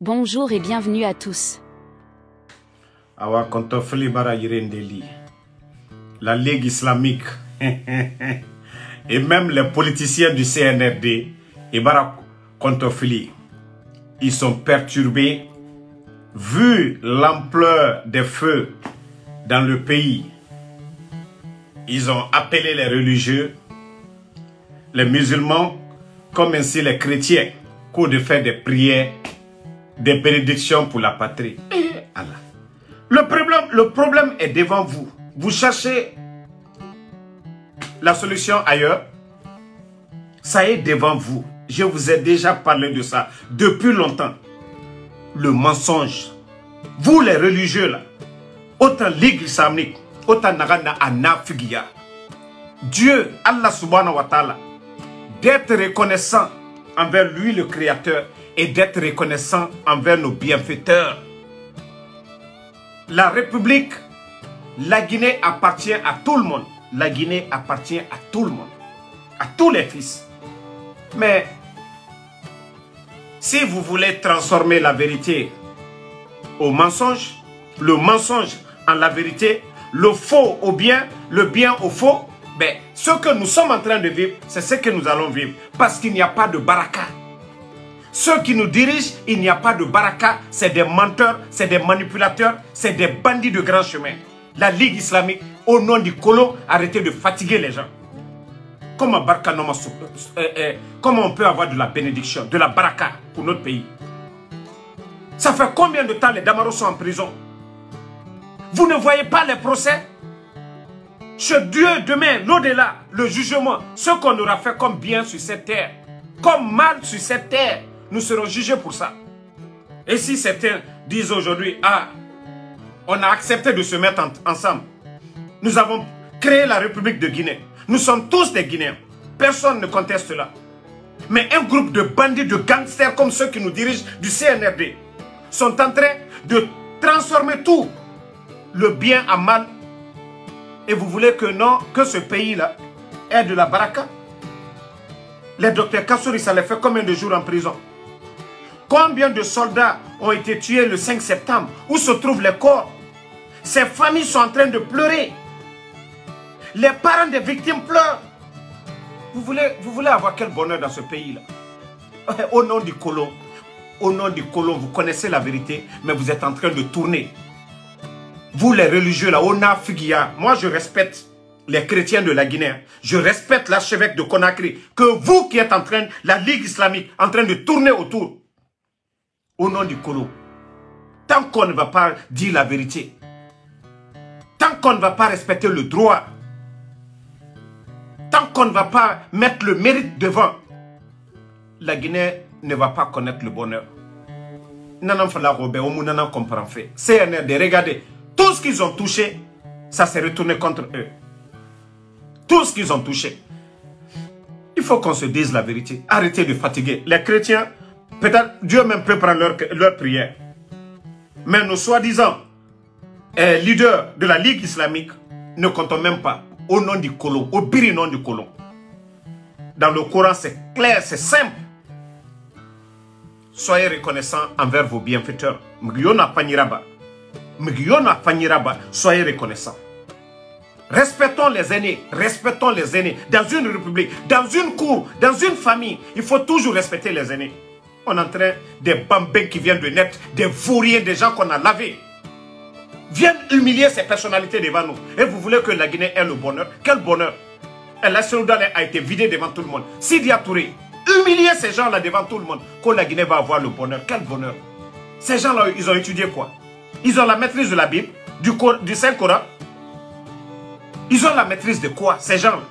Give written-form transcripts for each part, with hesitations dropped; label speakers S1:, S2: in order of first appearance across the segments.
S1: Bonjour et bienvenue à tous.
S2: Awa Kontofli Bara Yirendeli, la Ligue islamique et même les politiciens du CNRD et Bara Kontofli, ils sont perturbés vu l'ampleur des feux dans le pays. Ils ont appelé les religieux, les musulmans, comme ainsi les chrétiens, pour de faire des prières, des bénédictions pour la patrie. Et Allah. Le problème est devant vous. Vous cherchez la solution ailleurs. Ça est devant vous. Je vous ai déjà parlé de ça depuis longtemps. Le mensonge. Vous les religieux là, autant Ligue islamique, autant Nagana Anafigia. Dieu, Allah subhanahu wa ta'ala, d'être reconnaissant envers lui le Créateur et d'être reconnaissant envers nos bienfaiteurs. La République, la Guinée appartient à tout le monde. La Guinée appartient à tout le monde, à tous les fils. Mais si vous voulez transformer la vérité au mensonge, le mensonge en la vérité, le faux au bien, le bien au faux, ben, ce que nous sommes en train de vivre, c'est ce que nous allons vivre. Parce qu'il n'y a pas de baraka. Ceux qui nous dirigent, il n'y a pas de baraka. C'est des menteurs, c'est des manipulateurs, c'est des bandits de grand chemin. La Ligue islamique, au nom du colon, arrêtez de fatiguer les gens. Comment on peut avoir de la bénédiction, de la baraka pour notre pays? Ça fait combien de temps les Damaros sont en prison? Vous ne voyez pas les procès? Chez Dieu, demain, l'au-delà, le jugement, ce qu'on aura fait comme bien sur cette terre, comme mal sur cette terre, nous serons jugés pour ça. Et si certains disent aujourd'hui, ah, on a accepté de se mettre ensemble, nous avons créé la République de Guinée, nous sommes tous des Guinéens, personne ne conteste cela. Mais un groupe de bandits, de gangsters comme ceux qui nous dirigent du CNRD sont en train de transformer tout le bien en mal. Et vous voulez que non, que ce pays-là ait de la baraka? Les docteurs Kassouri, ça les fait combien de jours en prison? Combien de soldats ont été tués le 5 septembre? Où se trouvent les corps? Ces familles sont en train de pleurer. Les parents des victimes pleurent. Vous voulez avoir quel bonheur dans ce pays-là? Au nom du colon, vous connaissez la vérité, mais vous êtes en train de tourner. Vous les religieux là, Ona Figia, moi je respecte les chrétiens de la Guinée, je respecte l'archevêque de Conakry, que vous qui êtes en train, la Ligue islamique, en train de tourner autour, au nom du colon. Tant qu'on ne va pas dire la vérité, tant qu'on ne va pas respecter le droit, tant qu'on ne va pas mettre le mérite devant, la Guinée ne va pas connaître le bonheur. Nanan Fala Robé, Omounana comprend fait. CNRD, regardez. Tout ce qu'ils ont touché, ça s'est retourné contre eux. Tout ce qu'ils ont touché. Il faut qu'on se dise la vérité. Arrêtez de fatiguer. Les chrétiens, peut-être Dieu même peut prendre leur prière. Mais nos soi-disant leaders de la Ligue islamique ne comptent même pas au nom du colon, au biri nom du colon. Dans le Coran, c'est clair, c'est simple. Soyez reconnaissants envers vos bienfaiteurs. Soyez reconnaissants. Respectons les aînés, dans une république, dans une cour, dans une famille. Il faut toujours respecter les aînés. On est en train des bambins qui viennent de naître, des vauriens, des gens qu'on a lavés, viennent humilier ces personnalités devant nous. Et vous voulez que la Guinée ait le bonheur? Quel bonheur? Et la Sénégal a été vidée devant tout le monde. Sidi Touré, humilier ces gens-là devant tout le monde, que la Guinée va avoir le bonheur. Quel bonheur? Ces gens-là, ils ont étudié quoi? Ils ont la maîtrise de la Bible, du Saint-Coran. Ils ont la maîtrise de quoi, ces gens-là?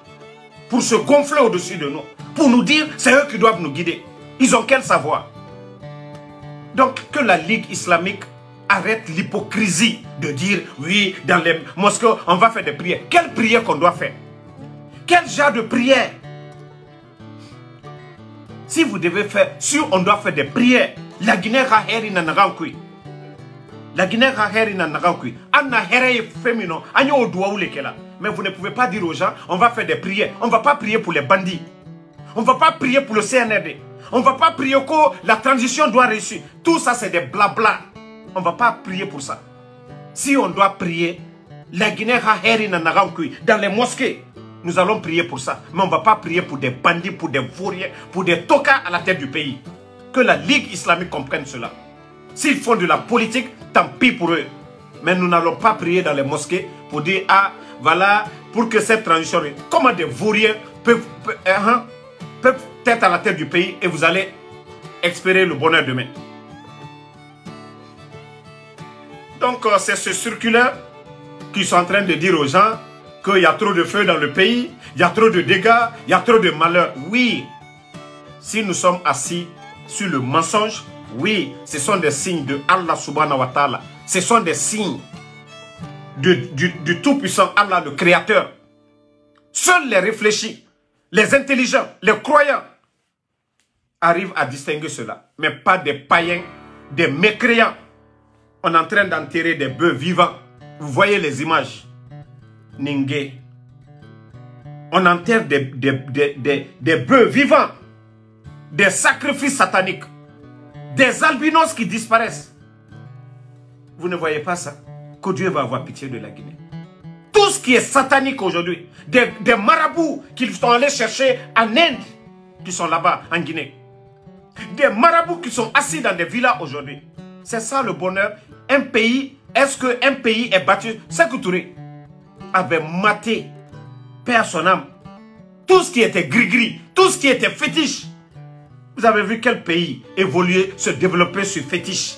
S2: Pour se gonfler au-dessus de nous. Pour nous dire, c'est eux qui doivent nous guider. Ils ont quel savoir? Donc, que la Ligue islamique arrête l'hypocrisie de dire, oui, dans les mosquées, on va faire des prières. Quelle prière qu'on doit faire? Quel genre de prière? Si vous devez faire, si on doit faire des prières, la Guinée a heri na nagankui. La Guinée a heri na nagankui. Anna heri féminin, anyo odoua ou lekela. Mais vous ne pouvez pas dire aux gens, on va faire des prières. On ne va pas prier pour les bandits. On ne va pas prier pour le CNRD. On ne va pas prier que la transition doit réussir. Tout ça, c'est des blabla. On ne va pas prier pour ça. Si on doit prier, la Guinée dans les mosquées, nous allons prier pour ça. Mais on ne va pas prier pour des bandits, pour des vauriens, pour des tokas à la tête du pays. Que la Ligue islamique comprenne cela. S'ils font de la politique, tant pis pour eux. Mais nous n'allons pas prier dans les mosquées pour dire, ah, voilà, pour que cette transition... Comment des vauriens peuvent être à la tête du pays et vous allez espérer le bonheur demain. Donc, c'est ce circulaire qui sont en train de dire aux gens qu'il y a trop de feu dans le pays, il y a trop de dégâts, il y a trop de malheurs. Oui, si nous sommes assis sur le mensonge, oui, ce sont des signes de Allah subhanahu wa ta'ala. Ce sont des signes du tout-puissant Allah, le Créateur. Seuls les réfléchis, les intelligents, les croyants arrivent à distinguer cela. Mais pas des païens, des mécréants. On est en train d'enterrer des bœufs vivants. Vous voyez les images. Ningué. On enterre des bœufs vivants. Des sacrifices sataniques. Des albinos qui disparaissent. Vous ne voyez pas ça? Que Dieu va avoir pitié de la Guinée. Tout ce qui est satanique aujourd'hui. Des marabouts qu'ils sont allés chercher en Inde. Qui sont là-bas en Guinée. Des marabouts qui sont assis dans des villas aujourd'hui. C'est ça le bonheur. Un pays, est-ce qu'un pays est battu? Sékou Touré avait maté, paix à son âme, tout ce qui était gris-gris, tout ce qui était fétiche. Vous avez vu quel pays évoluer, se développer sur fétiche?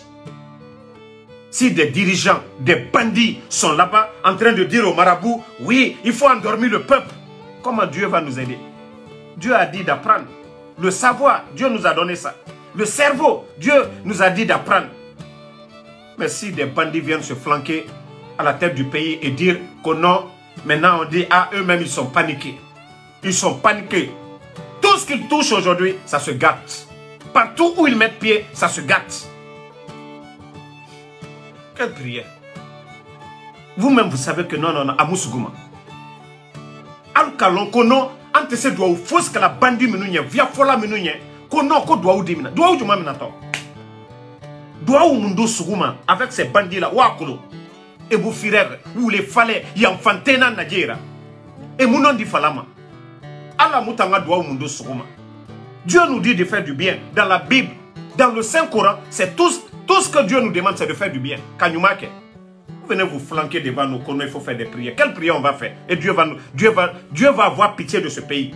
S2: Si des dirigeants, des bandits sont là-bas en train de dire aux marabouts, oui, il faut endormir le peuple. Comment Dieu va nous aider? Dieu a dit d'apprendre. Le savoir, Dieu nous a donné ça. Le cerveau, Dieu nous a dit d'apprendre. Mais si des bandits viennent se flanquer à la tête du pays et dire que non, maintenant on dit, ah, eux-mêmes ils sont paniqués. Ils sont paniqués. Tout ce qu'ils touchent aujourd'hui, ça se gâte. Partout où ils mettent pied, ça se gâte. Quelle prière. Vous-même, vous savez que non, à Moussouguma. Al-Kalon, kono, antese doit ou fausse que la bandit menouye, via fola menouye, kono, ko doit ou dimina. Doit ou du maminato. Doit ou mundo Sougouma, avec ces bandits-là, wakolo. Et vous firez, ou les fallait, y enfantena nadjera. Et mounon di falama. Allah moutanga doit ou mundo Sougouma. Dieu nous dit de faire du bien. Dans la Bible, dans le Saint-Coran, c'est tout ce que Dieu nous demande, c'est de faire du bien. Kanyumake. Vous venez vous flanquer devant nous, il faut faire des prières. Quelle prière on va faire? Et Dieu va avoir pitié de ce pays.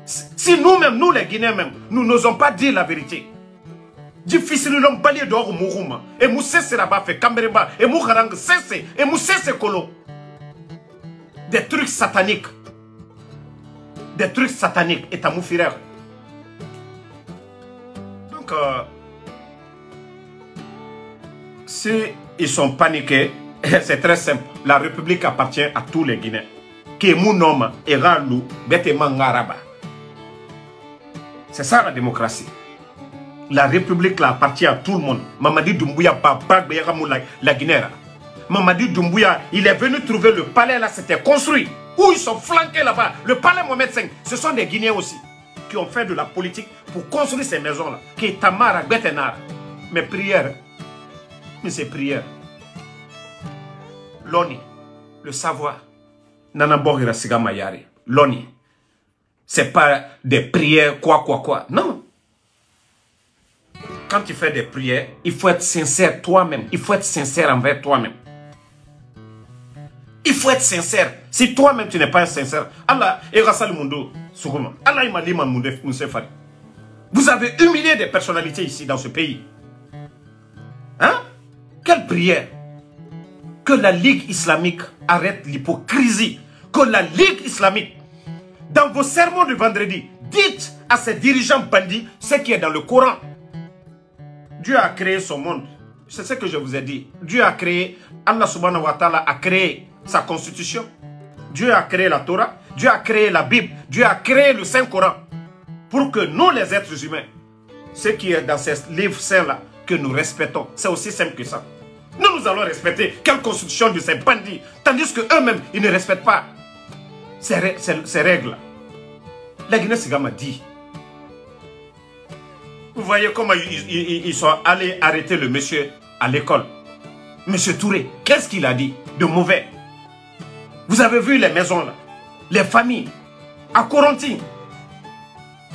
S2: Si nous-mêmes, nous les Guinéens même, nous n'osons pas dire la vérité. Difficile l'homme balier d'or Mourouma. Et Moussé Seraba fait Kambereba. Et Mouharang cesse. Et Moussé Sekolo. Des trucs sataniques. Des trucs sataniques. Et Tamou Firer. Donc, si ils sont paniqués, c'est très simple. La République appartient à tous les Guinéens. Qui est mon homme et Ralou, Beteman Ngaraba. C'est ça la démocratie. La République là, appartient à tout le monde. Mamadi Doumbouya, la Guinée. Mamadi Doumbouya, il est venu trouver le palais là, c'était construit. Où ils sont flanqués là-bas. Le palais Mohamed V, ce sont des Guinéens aussi. Qui ont fait de la politique pour construire ces maisons-là. Qui est Tamara, Betenara. Mais prière. Mais c'est prière. Loni, le savoir. Nanabor Sigama Yari. Loni. C'est pas des prières, quoi. Non. Quand tu fais des prières, il faut être sincère toi-même. Il faut être sincère envers toi-même. Il faut être sincère. Si toi-même tu n'es pas sincère, Allah et Rassal Mundo, Sougouma. Allah et Malima Moussefari. Vous avez humilié des personnalités ici dans ce pays. Hein? Quelle prière? Que la Ligue islamique arrête l'hypocrisie. Que la Ligue islamique, dans vos sermons de vendredi, dites à ces dirigeants bandits ce qui est dans le Coran. Dieu a créé son monde. C'est ce que je vous ai dit. Dieu a créé, Allah subhanahu wa ta'ala a créé sa constitution. Dieu a créé la Torah. Dieu a créé la Bible. Dieu a créé le Saint-Coran. Pour que nous, les êtres humains, ce qui est dans ces livres saints-là, que nous respectons. C'est aussi simple que ça. Nous allons respecter quelle constitution de ces bandits. Tandis qu'eux-mêmes, ils ne respectent pas ces règles. La Guinée-Sigama dit, Vous voyez comment ils sont allés arrêter le monsieur à l'école. Monsieur Touré, qu'est-ce qu'il a dit de mauvais? Vous avez vu les maisons là, les familles, à Corentin.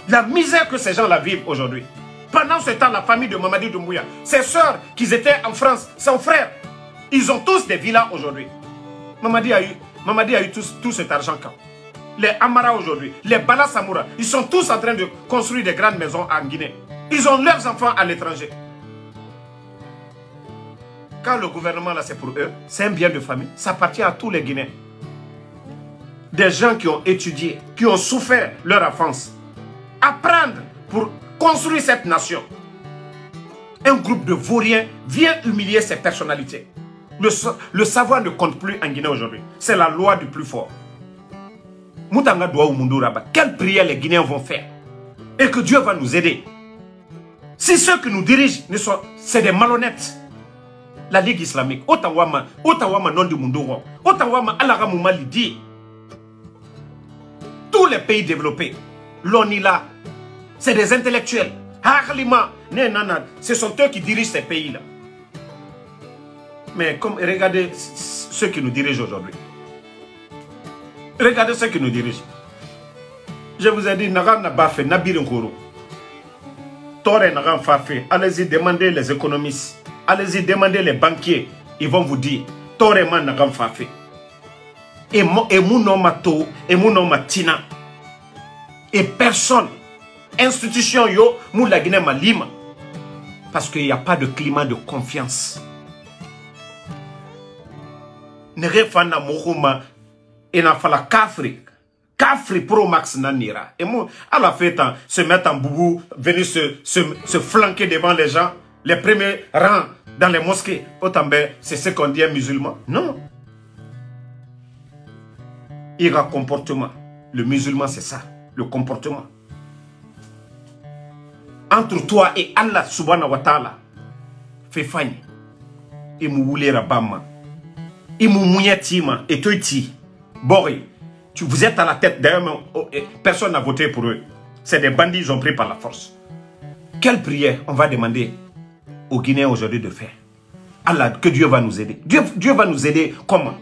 S2: La misère que ces gens-là vivent aujourd'hui. Pendant ce temps, la famille de Mamadi Doumbouya, ses soeurs qui étaient en France, son frère, ils ont tous des villas aujourd'hui. Mamadi a eu tout cet argent quand? Les Amara aujourd'hui, les Bala Samoura, ils sont tous en train de construire des grandes maisons en Guinée. Ils ont leurs enfants à l'étranger. Quand le gouvernement là c'est pour eux, c'est un bien de famille, ça appartient à tous les Guinéens. Des gens qui ont étudié, qui ont souffert leur enfance. Apprendre pour construire cette nation. Un groupe de vauriens vient humilier ces personnalités. Le savoir ne compte plus en Guinée aujourd'hui. C'est la loi du plus fort. Moutanga Douaou Munduraba, quelle prière les Guinéens vont faire? Et que Dieu va nous aider. Si ceux qui nous dirigent, c'est des malhonnêtes. La Ligue islamique, Otawama non du Munduro, Otawama Alaramouma Lidi. Tous les pays développés, l'ONILA, c'est des intellectuels. Ce sont eux qui dirigent ces pays-là. Mais comme regardez ceux qui nous dirigent aujourd'hui. Regardez ceux qui nous dirigent. Je vous ai dit, Nagan n'a pas fait, Nabir Nkoro. Tore Nagan n'a pas fait. Allez-y, demandez les économistes. Allez-y, demandez les banquiers. Ils vont vous dire, Tore Man Nagan n'a pas fait. Et mon nom to, et mon nom tina. Et personne, institution yo, mou la Guinée ma lima. Parce qu'il n'y a pas de climat de confiance. Nerefana Mohouma. Et n'a fallu Kafri Pro Max Nanira. Et moi, à la fête, se mettre en boubou, venir se flanquer devant les gens, les premiers rangs dans les mosquées. Autant c'est ce qu'on dit un musulman. Non. Il y a un comportement. Le musulman, c'est ça. Le comportement. Entre toi et Allah subhanahu wa ta'ala, fais fagne. Et mou voulez rabama. Et mou mouyatima. Et toi, Bori, vous êtes à la tête. D'ailleurs, personne n'a voté pour eux. C'est des bandits, ils ont pris par la force. Quelle prière on va demander aux Guinéens aujourd'hui de faire? Allah, que Dieu va nous aider. Dieu va nous aider comment?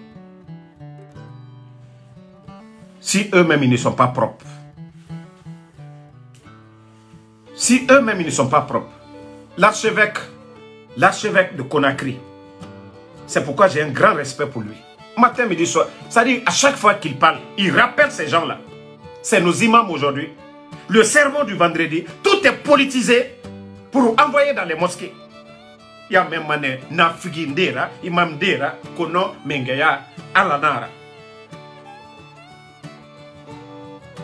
S2: Si eux-mêmes ils ne sont pas propres. Si eux-mêmes ils ne sont pas propres. L'archevêque de Conakry, c'est pourquoi j'ai un grand respect pour lui. Matin, midi, soir. C'est-à-dire, à chaque fois qu'il parle, il rappelle ces gens-là. C'est nos imams aujourd'hui. Le sermon du vendredi, tout est politisé pour envoyer dans les mosquées. Il y a même mané, Nafigindera, Imam Dera, Kono, Mengeya, Alanara.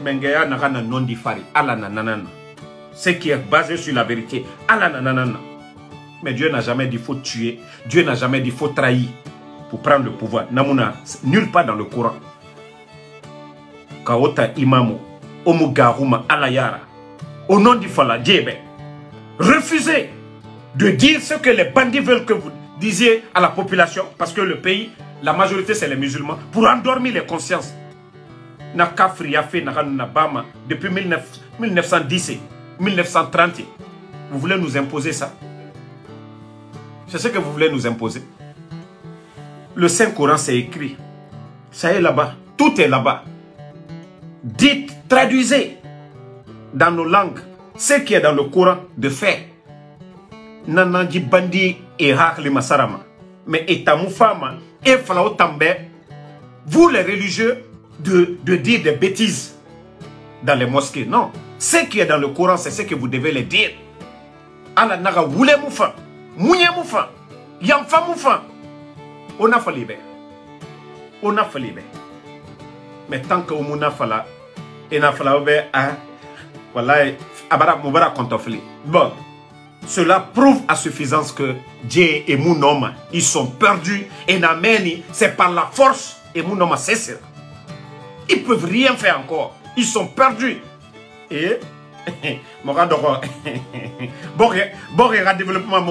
S2: Mengeya Nagana non difari, Alananana. Ce qui est basé sur la vérité, Alananana. Mais Dieu n'a jamais dit faut tuer, Dieu n'a jamais dit faut trahir. Pour prendre le pouvoir. Namuna, nulle part dans le Coran. Kaota Imamo, Omugaruma Alayara, au nom du Fala Djebe, refusez de dire ce que les bandits veulent que vous disiez à la population, parce que le pays, la majorité c'est les musulmans, pour endormir les consciences. Nakafri a fait Nabama depuis 1910 et 1930. Vous voulez nous imposer ça? C'est ce que vous voulez nous imposer. Le Saint-Coran, c'est écrit. Ça est là-bas. Tout est là-bas. Dites, traduisez dans nos langues ce qui est dans le Coran de fait. Nananji bandi et hakli masarama. Mais etamufama et falao tambe. Vous les religieux de dire des bêtises dans les mosquées. Non. Ce qui est dans le Coran, c'est ce que vous devez les dire. Allah naga wule moufa. Mouye moufa. Yamfa moufa. On a fallu bien. On a fallu bien. Mais tant que on a fallu, et n'a fallu bien, voilà, abara mubara kontofli. Bon, cela prouve à suffisance que Dieu et mon homme, ils sont perdus et n'amènent, c'est par la force et mon homme c'est. Ils peuvent rien faire encore. Ils sont perdus. Et bon, développement,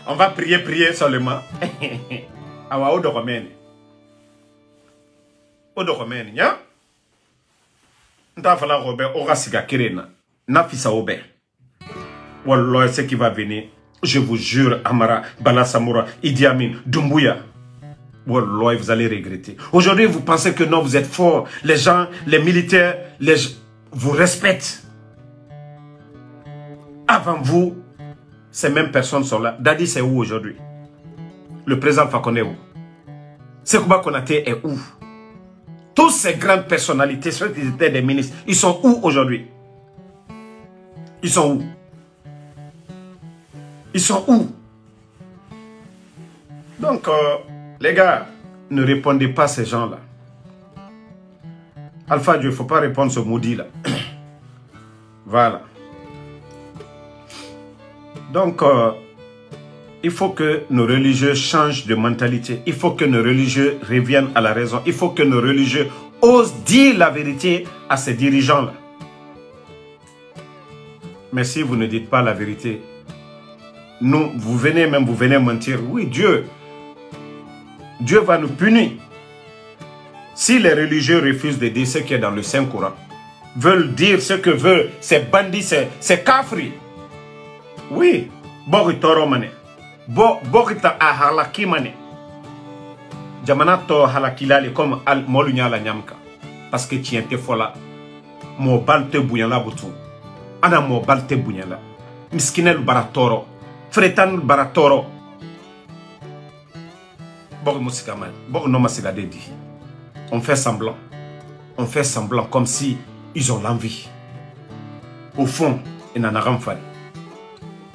S2: on va prier seulement. Awa odokomene. Odokomene, nya? Nta fala robe ora siga kirena. Na fisa obe. Wallah, ce qui va venir, je vous jure, Amara, Bala Samoura, Idi Amin, Doumbouya. Wallah, vous allez regretter. Aujourd'hui, vous pensez que non, vous êtes forts. Les gens, les militaires, vous respectent. Avant vous, ces mêmes personnes sont là. Dadi, c'est où aujourd'hui? Le président Fakonde est où? Sekouba Konaté est où? Toutes ces grandes personnalités, ceux qui étaient des ministres, ils sont où aujourd'hui? Ils sont où? Ils sont où? Donc, les gars, ne répondez pas à ces gens-là. Alpha Dieu, il ne faut pas répondre à ce maudit-là. Voilà. Donc, il faut que nos religieux changent de mentalité. Il faut que nos religieux reviennent à la raison. Il faut que nos religieux osent dire la vérité à ces dirigeants-là. Mais si vous ne dites pas la vérité, nous, vous venez mentir. Oui, Dieu va nous punir. Si les religieux refusent de dire ce qui est dans le Saint-Coran, veulent dire ce que veulent ces bandits, ces kafris. Oui, Boritoro Mane. Borita a halaki Mane. Jamana to halakilale comme al molunya la nyamka. Parce que tu étais fola. Mo balte bouyan boutou. Ana mo balte bouyan la. Miskinel baratoro. Fretan baratoro. Bor musikaman. Bor no masila dedi. On fait semblant. On fait semblant comme si ils ont l'envie. Au fond, ils n'en ont pas.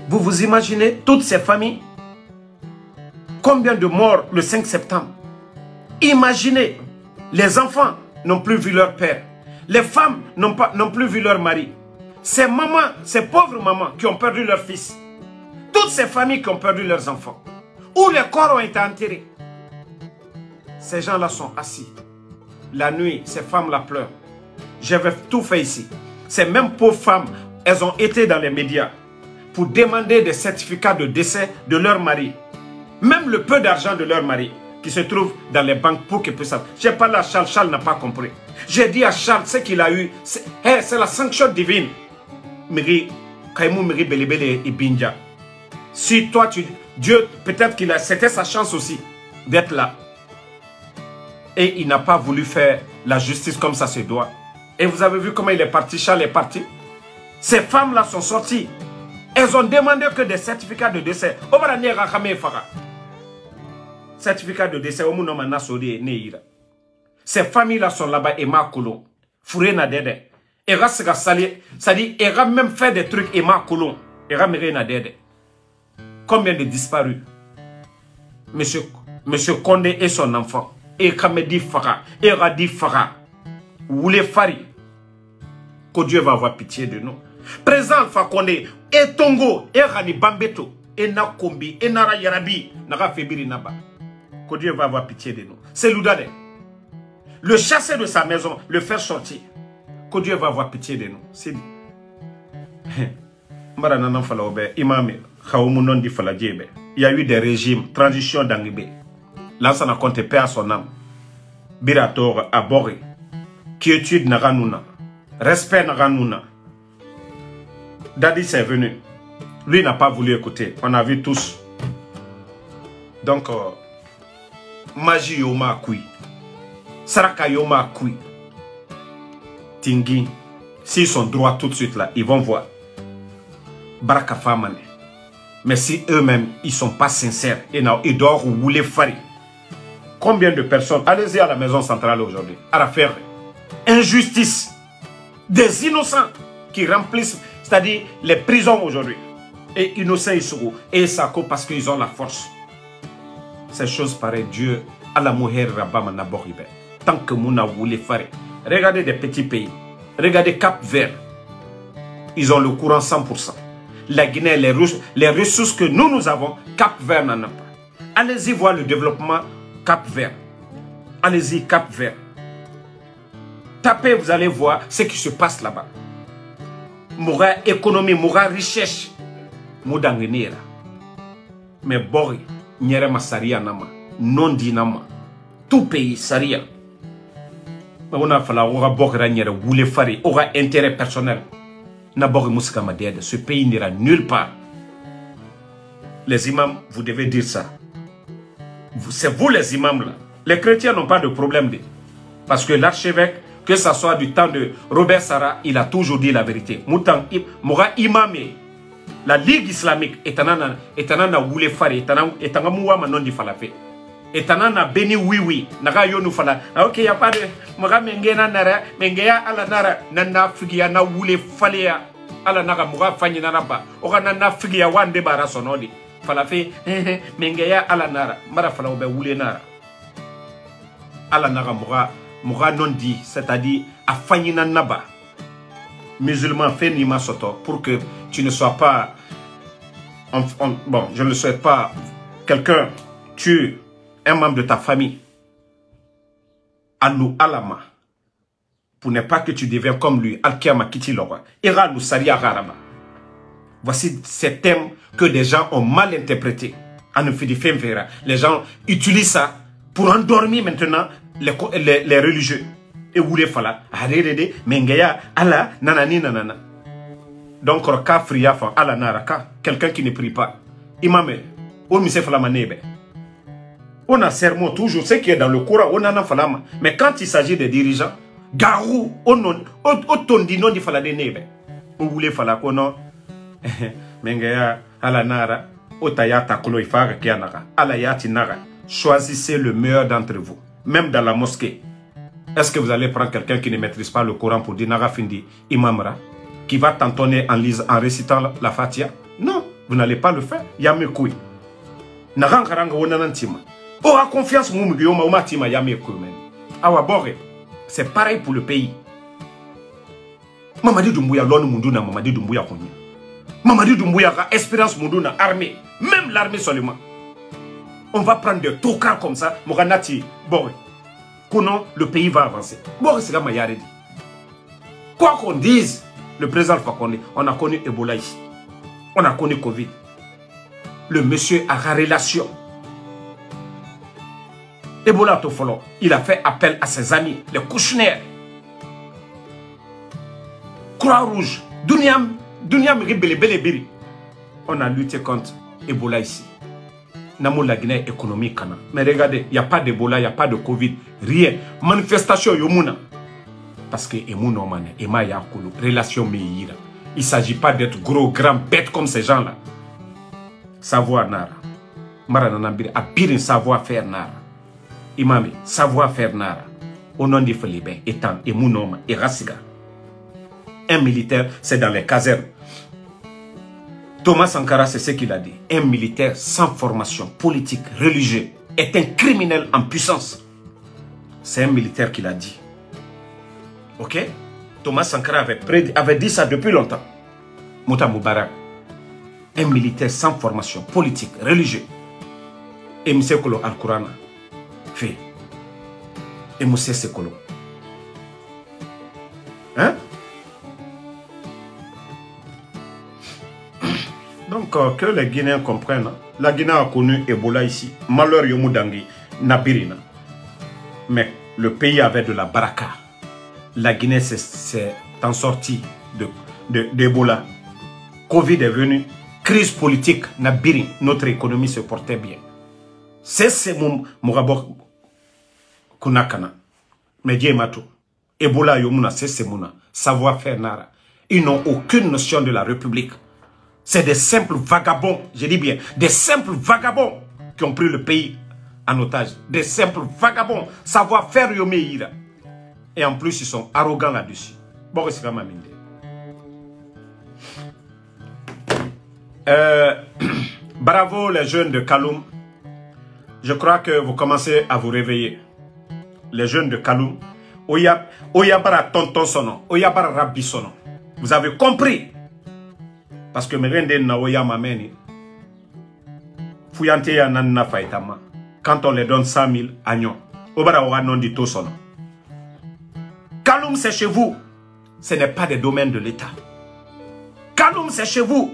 S2: Vous vous imaginez toutes ces familles? Combien de morts le 5 septembre? Imaginez, les enfants n'ont plus vu leur père. Les femmes n'ont plus vu leur mari. Ces mamans, ces pauvres mamans qui ont perdu leur fils. Toutes ces familles qui ont perdu leurs enfants. Où les corps ont été enterrés. Ces gens-là sont assis. La nuit, ces femmes-là pleurent. J'avais tout fait ici. Ces mêmes pauvres femmes, elles ont été dans les médias pour demander des certificats de décès de leur mari. Même le peu d'argent de leur mari qui se trouve dans les banques pour qu'ils puissent savoir. J'ai parlé à Charles, Charles n'a pas compris. J'ai dit à Charles ce qu'il a eu, c'est la sanction divine. Miri, Kaimou Miri Belebele et Binja. Si toi, Dieu, peut-être qu'il a, c'était sa chance aussi d'être là. Et il n'a pas voulu faire la justice comme ça se doit. Et vous avez vu comment il est parti, Charles est parti. Ces femmes-là sont sorties. Elles ont demandé que des certificats de décès. Certificat de décès. Ces familles-là sont là-bas et Makoulon. Fouré na dede. Era sera sali. C'est-à-dire, Era même fait des trucs et Makoulon. Era mire na dede. Combien de disparus? Monsieur Condé et son enfant. Et Kamedi Fara. Era dit Fara. Oulé Fari. Que Dieu va avoir pitié de nous. Président Fakonde et Tongo et Rani Bambeto et Nakombi et Nara Yarabi Nara Febiri Naba. Que Dieu va avoir pitié de nous. C'est Loudade. Le chasser de sa maison, le faire sortir. Que Dieu va avoir pitié de nous. C'est dit. Il y a eu des régimes, transition d'Angibé. Là, ça n'a compté pas à son âme. Birator Abori. Quiétude Naranuna. Respect Naranuna. Dadi c'est venu. Lui n'a pas voulu écouter. On a vu tous. Donc, Magie Yoma Kui. Saraka Yoma Kui. Tingi. S'ils sont droits tout de suite là, ils vont voir. Baraka Famane. Mais si eux-mêmes, ils ne sont pas sincères, ils doivent rouler Fari. Combien de personnes? Allez-y à la maison centrale aujourd'hui. À la faire. Injustice. Des innocents qui remplissent, c'est-à-dire les prisons aujourd'hui. Et innocents ils seront. Et ça parce qu'ils ont la force. Ces choses pareilles, Dieu, à la mujer rabama naboribe. Tant que Mouna voulait faire. Regardez des petits pays. Regardez Cap Vert. Ils ont le courant 100%. La Guinée, les ressources que nous avons, Cap Vert n'en a pas. Allez-y voir le développement Cap Vert. Allez-y, Cap Vert. Tapez, vous allez voir ce qui se passe là-bas. Moura économie, moura richesse. Moudangenera. Mais Bori, Nyerema Saria Nama, non dinama. Tout pays, Saria. Mais on a fallu aura Bori Nyere, Boule Fari, aura intérêt personnel. Ce pays n'ira nulle part. Les imams, vous devez dire ça. C'est vous les imams là. Les chrétiens n'ont pas de problème. Parce que l'archevêque, que ce soit du temps de Robert Sarah, il a toujours dit la vérité. Moura imamé. La Ligue islamique est un woulé fari, est un mouama non di falafé. Est un béni oui. Naga yonu fala. Ok, y a pas de. Moura mengena nara, mengea ala nara, nana figia na woulé faléa. Ala naga moura fanyi nanaba. Ora nana figia wande bara sonodi. Falafé, mengea ala nara. Mara fala obe woulé nara. Ala naga moura non dit, c'est-à-dire a fanyi nanaba. Musulman fait nima soto pour que tu ne sois pas bon, je ne le souhaite pas, quelqu'un tue un membre de ta famille Alou alama pour ne pas que tu deviens comme lui Alkiama Kiti Lora Ira nous Saria Garaba. Voici ces thèmes que des gens ont mal interprétés. Les gens utilisent ça pour endormir maintenant les religieux. Et vous les fala, mengeya, ala, nanani, nanana. Donc, ala naraka, quelqu'un qui ne prie pas. Imame, on me fait la manebe. On a serment toujours, ce qui est dans le Coran, on en a falama. Mais quand il s'agit des dirigeants, garou, on tondi non di fala de nebe. On voulait fala kono, mengeya, ala nara, otayata kolo ifaga kianara, ala yati nara. Choisissez le meilleur d'entre vous, même dans la mosquée. Est-ce que vous allez prendre quelqu'un qui ne maîtrise pas le Coran pour dire Naga Findi Imamra, qui va t'entonner en récitant la Fatia? Non, vous n'allez pas le faire. Yamekoui. Naga Karanga Wonanantima. Oh, à confiance, Moumugiyoma, Omatima, Yamekoui. Awa Bore, c'est pareil pour le pays. Mamadi Doumbouya, l'ONU Munduna, Mamadi Doumbouya Konya. Mamadi Doumbouya, Espérance Munduna, armée. Même l'armée seulement. On va prendre des tocards comme ça, Moranati, Bore. Non, le pays va avancer. Bon, c'est là Mayaredi. Quoi qu'on dise, le président Fakonde, on a connu Ebola ici. On a connu Covid. Le monsieur a la relation. Ebola Tofolo, il a fait appel à ses amis, les Kouchner. Croix-Rouge, Dunyam Biri. On a lutté contre Ebola ici. Namo la Guinée économique. Mais regardez, il n'y a pas d'Ebola, il n'y a pas de Covid, rien. Manifestation yomuna. Parce que Emuna Omane, Ema Yakulu, relation meilleure. Il ne s'agit pas d'être gros, grand, bête comme ces gens-là. Savoir Nara. Marananambiri, a pire savoir-faire Nara. Imami, savoir-faire Nara. Au nom de Felibe, étant Emuna Oma et Rassiga. Un militaire, c'est dans les casernes. Thomas Sankara, c'est ce qu'il a dit. Un militaire sans formation politique, religieuse, est un criminel en puissance. C'est un militaire qui l'a dit. Ok? Thomas Sankara avait dit ça depuis longtemps. Mouta Moubarak. Un militaire sans formation politique, religieuse. Et M. Kolo Al-Kourana fait. Et M. Sekolo. Hein? Donc, que les Guinéens comprennent, la Guinée a connu Ebola ici, malheur Yomudangi, Nabirina. Mais le pays avait de la baraka. La Guinée s'est en sortie d'Ebola. Covid est venu, crise politique, Nabiri, notre économie se portait bien. C'est mon Mourabok Kunakana. Mais Diemato, Ebola Yomuna, c'est Mouna, savoir-faire Nara. Ils n'ont aucune notion de la République. C'est des simples vagabonds, je dis bien, des simples vagabonds qui ont pris le pays en otage. Des simples vagabonds, savoir faire Yomeira. Et en plus, ils sont arrogants là-dessus. Bon, c'est vraiment minde. Bravo les jeunes de Kaloum. Je crois que vous commencez à vous réveiller. Les jeunes de Kaloum. Oyabara tonton sono. Oyabara rabbi sono. Vous avez compris. Parce que quand on les donne 100 000 agneaux, Kaloum c'est chez vous. Ce n'est pas des domaines de l'État. Kaloum c'est chez vous.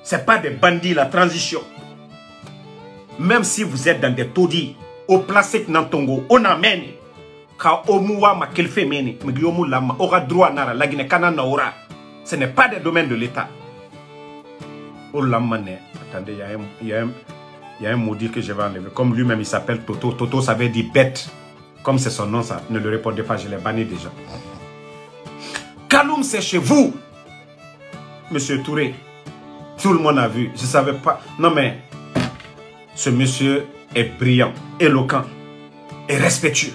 S2: Ce n'est pas des bandits la transition. Même si vous êtes dans des taudis, au plastique Nantongo, on amène. Ce n'est pas des domaines de l'État. Attendez, il y a un maudit que je vais enlever. Comme lui-même, il s'appelle Toto. Toto, ça veut dire bête. Comme c'est son nom, ça ne le répondez pas, je l'ai banni déjà. Kaloum, c'est chez vous, Monsieur Touré. Tout le monde a vu. Je ne savais pas. Non, mais ce monsieur est brillant, éloquent et respectueux.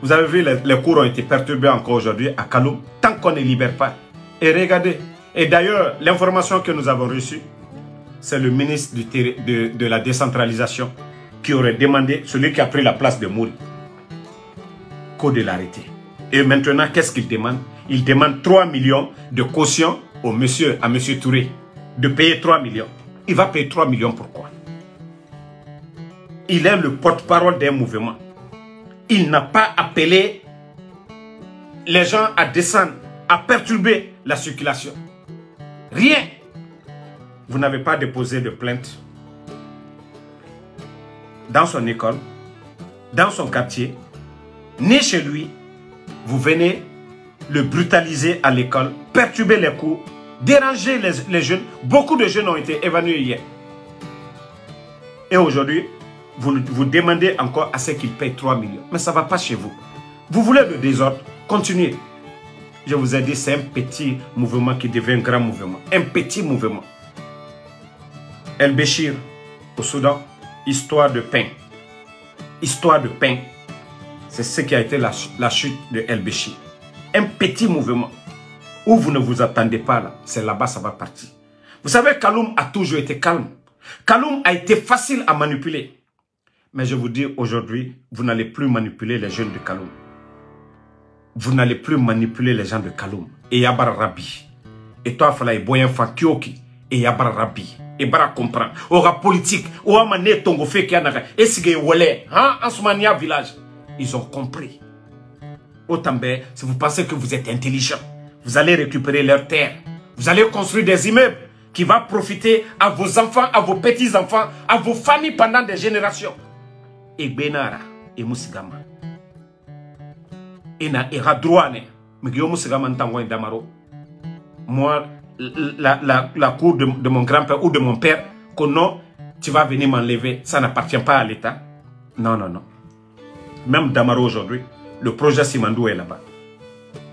S2: Vous avez vu, les cours ont été perturbés encore aujourd'hui à Kaloum, tant qu'on ne libère pas. Et regardez. Et d'ailleurs, l'information que nous avons reçue, c'est le ministre de la décentralisation qui aurait demandé, celui qui a pris la place de Mouri, de l'arrêter. Et maintenant, qu'est-ce qu'il demande? Il demande 3 millions de caution à monsieur Touré, de payer 3 millions. Il va payer 3 millions pourquoi? Il est le porte-parole d'un mouvement. Il n'a pas appelé les gens à descendre, à perturber la circulation. Rien. Vous n'avez pas déposé de plainte dans son école, dans son quartier, ni chez lui. Vous venez le brutaliser à l'école, perturber les cours, déranger les jeunes. Beaucoup de jeunes ont été évanouis hier. Et aujourd'hui, vous demandez encore à ce qu'il paye 3 millions. Mais ça ne va pas chez vous. Vous voulez le désordre? Continuez. Je vous ai dit, c'est un petit mouvement qui devient un grand mouvement. Un petit mouvement. El Béchir, au Soudan, histoire de pain. Histoire de pain. C'est ce qui a été la chute de El Béchir. Un petit mouvement. Où vous ne vous attendez pas là. C'est là-bas, ça va partir. Vous savez, Kaloum a toujours été calme. Kaloum a été facile à manipuler. Mais je vous dis aujourd'hui, vous n'allez plus manipuler les jeunes de Kaloum. Vous n'allez plus manipuler les gens de Kaloum. Et Yabar Rabi. Et toi, Fala, et Boyen Fakioki. Et Yabar Rabi. Et Bara comprend. Aura politique. Aura mané tongo fait qu'il y en a. Et si vous voulez, en Soumania village. Ils ont compris. Autant, si vous pensez que vous êtes intelligent, vous allez récupérer leurs terres. Vous allez construire des immeubles qui vont profiter à vos enfants, à vos petits-enfants, à vos familles pendant des générations. Et Benara et Moussigama. Et na ira droit ne. Mais Moussigama n'tangwa Damaro. Moi, la cour de mon grand-père ou de mon père, que non, tu vas venir m'enlever. Ça n'appartient pas à l'État. Non, non, non. Même Damaro aujourd'hui, le projet Simandou est là-bas.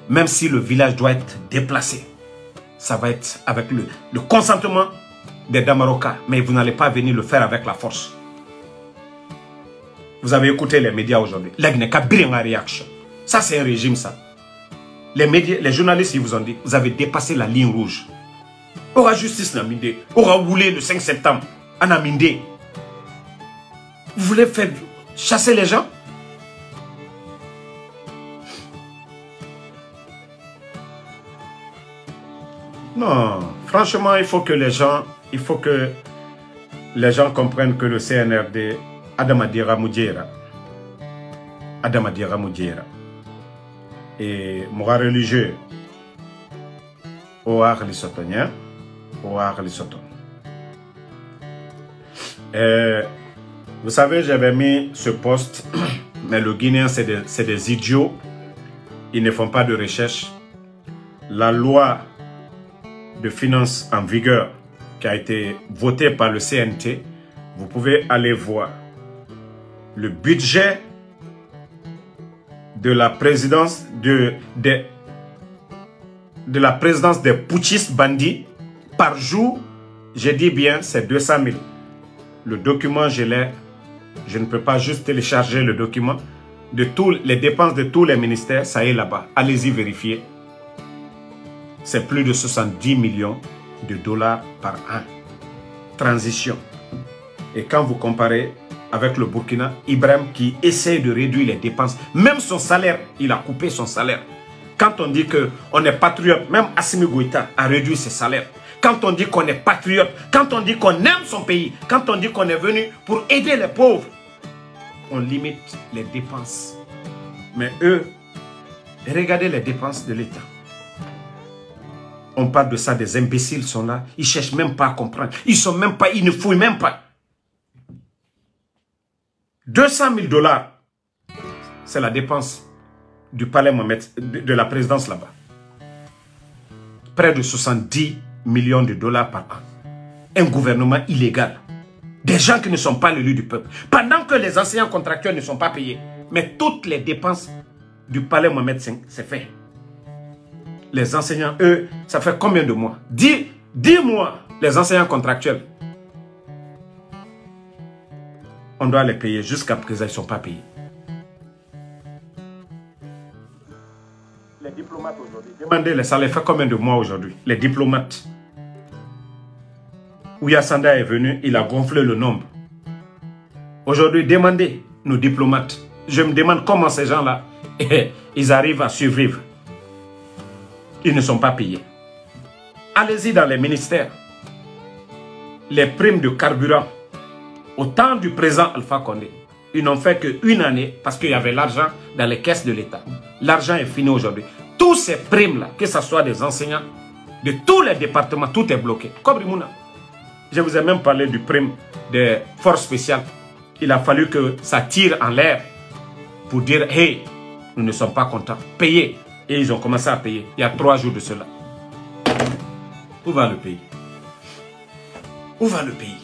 S2: Même si le village doit être déplacé, ça va être avec le consentement des Damaroka. Mais vous n'allez pas venir le faire avec la force. Vous avez écouté les médias aujourd'hui. Réaction. Ça, c'est un régime, ça. Les médias, les journalistes, ils vous ont dit, vous avez dépassé la ligne rouge. Aura justice Namindé. Aura roulé le 5 septembre à Namindé. Vous voulez faire chasser les gens? Non, franchement, il faut que les gens comprennent que le CNRD, Adamadira Moudjera. Adamadira Moudjera. Et moral religieux, Oar Lissotonien, Oar Lissoton. Vous savez, j'avais mis ce poste, mais le Guinéen, c'est des idiots. Ils ne font pas de recherche. La loi de finances en vigueur qui a été votée par le CNT, vous pouvez aller voir le budget de la présidence des putschistes bandits par jour. Je dis bien, c'est 200 000. Le document, je ne peux pas juste télécharger le document de toutes les dépenses de tous les ministères. Ça est là-bas. Allez-y vérifier. C'est plus de 70 millions de dollars par an. Transition. Et quand vous comparez avec le Burkina, Ibrahim qui essaie de réduire les dépenses, même son salaire, il a coupé son salaire. Quand on dit qu'on est patriote, même Assimi Goïta a réduit ses salaires. Quand on dit qu'on est patriote, quand on dit qu'on aime son pays, quand on dit qu'on est venu pour aider les pauvres, on limite les dépenses. Mais eux, regardez les dépenses de l'État. On parle de ça, des imbéciles sont là. Ils ne cherchent même pas à comprendre. Ils ne fouillent même pas. 200 000 dollars c'est la dépense du palais Mohamed, de la présidence là-bas. Près de 70 millions de dollars par an. Un gouvernement illégal. Des gens qui ne sont pas l'élus du peuple. Pendant que les enseignants contractuels ne sont pas payés. Mais toutes les dépenses du palais Mohamed V, c'est fait. Les enseignants, eux, ça fait combien de mois? 10 mois, les enseignants contractuels. On doit les payer. Jusqu'à présent, ils ne sont pas payés. Les diplomates aujourd'hui, demandez-les, ça les fait combien de mois aujourd'hui? Les diplomates. Ouya Sanda est venu, il a gonflé le nombre. Aujourd'hui, demandez nos diplomates. Je me demande comment ces gens-là, ils arrivent à survivre. Ils ne sont pas payés. Allez-y dans les ministères. Les primes de carburant, au temps du président Alpha Condé, ils n'ont fait qu'une année parce qu'il y avait l'argent dans les caisses de l'État. L'argent est fini aujourd'hui. Tous ces primes-là, que ce soit des enseignants, de tous les départements, tout est bloqué. Kobri Mouna. Je vous ai même parlé du prime des forces spéciales. Il a fallu que ça tire en l'air pour dire « Hey, nous ne sommes pas contents. Payez ». Et ils ont commencé à payer. Il y a 3 jours de cela. Où va le pays? Où va le pays?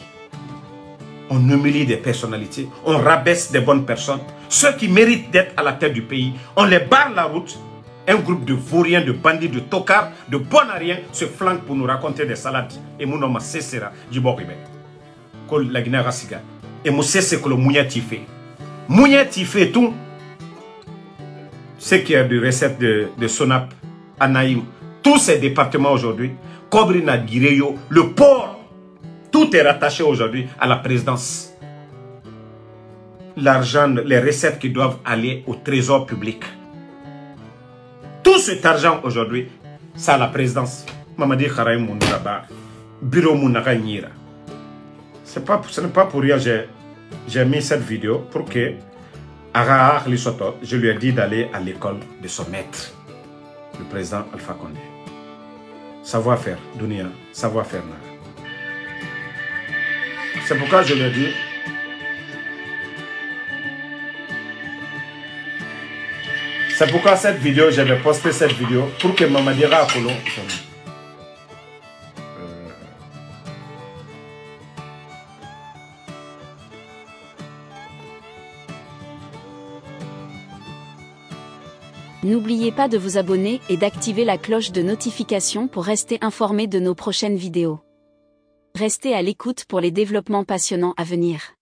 S2: On humilie des personnalités. On rabaisse des bonnes personnes. Ceux qui méritent d'être à la tête du pays, on les barre la route. Un groupe de vauriens, de bandits, de tocards, de bonariens se flanquent pour nous raconter des salades. Et mon nom c'est du Boribé. Kol la Guinée Rassiga. Et mon c'est que le Mounia Tifé. Mounia Tifé tout. Ce qui est de recette de Sonap, Anaïm. Tous ces départements aujourd'hui, Kobrina Gireyo, le port, tout est rattaché aujourd'hui à la présidence. L'argent, les recettes qui doivent aller au trésor public. Tout cet argent aujourd'hui, c'est à la présidence. Mamadi Kharaï Mounaba, Bureau Mounara Nira. Ce n'est pas pour rien que j'ai mis cette vidéo pour que Arahar Lissoto, je lui ai dit d'aller à l'école de son maître, le président Alpha Condé. Savoir-faire, Dunia, savoir-faire. C'est pourquoi je lui ai dit. C'est pourquoi cette vidéo, je vais poster cette vidéo pour que Mamadira Apollo.
S1: N'oubliez pas de vous abonner et d'activer la cloche de notification pour rester informé de nos prochaines vidéos. Restez à l'écoute pour les développements passionnants à venir.